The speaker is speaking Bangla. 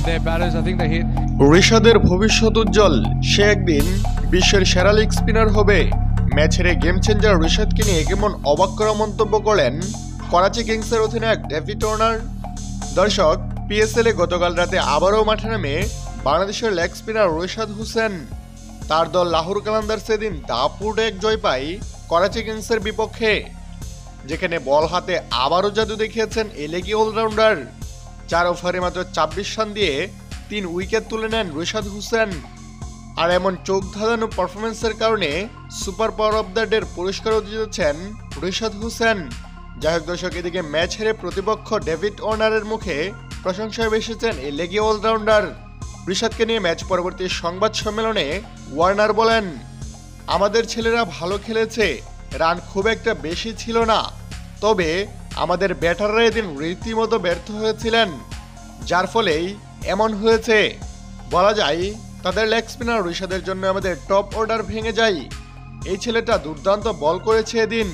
their batters. I think they hit. ঋষাদের ভবিষ্যৎ উজ্জ্বল, সে একদিন বিশ্বের সেরা লেগ স্পিনার হবে। ম্যাচের গেম চেঞ্জার ঋষাদকে নিয়ে কেমন অবাক করা মন্তব্য করেন করাচি কিংসের অধিনায়ক ডেভিড ওয়ার্নার। দর্শক, পিএসএল এ গতকাল রাতে আবারও মাঠে নামে বাংলাদেশের লেগ স্পিনার ঋষাদ হোসেন। তার দল লাহোর কালান্দার্সে দিন দাপুটে এক জয় পায় করাচি কিংসের বিপক্ষে, যেখানে বল হাতে আবারও জাদু দেখিয়েছেন এই লেগি অলরাউন্ডার। 4 ওভারে মাত্র 26 রান দিয়ে 3 উইকেট তুলে নেন ঋষাদ হোসেন। আর এমন চোখ ধাঁধানো পারফরমেন্সের কারণে সুপার পাওয়ার অব দ্য ডের পুরস্কারও জিতেছেন ঋষাদ হোসেন। যাই হোক দর্শক, এদিকে ম্যাচ হেরে প্রতিপক্ষ ডেভিড ওয়ার্নারের মুখে প্রশংসায় ভেসেছেন এই লেগি অলরাউন্ডার। ঋষাদকে নিয়ে ম্যাচ পরবর্তী সংবাদ সম্মেলনে ওয়ার্নার বলেন, আমাদের ছেলেরা ভালো খেলেছে, রান খুব একটা বেশি ছিল না, তবে আমাদের ব্যাটাররা এদিন রীতিমতো ব্যর্থ হয়েছিলেন, যার ফলেই এমন হয়েছে। বলা যায় তাদের লেগ স্পিনার ঋষাদের জন্য আমাদের টপ অর্ডার ভেঙে যায়। এই ছেলেটা দুর্দান্ত বল করেছে এদিন।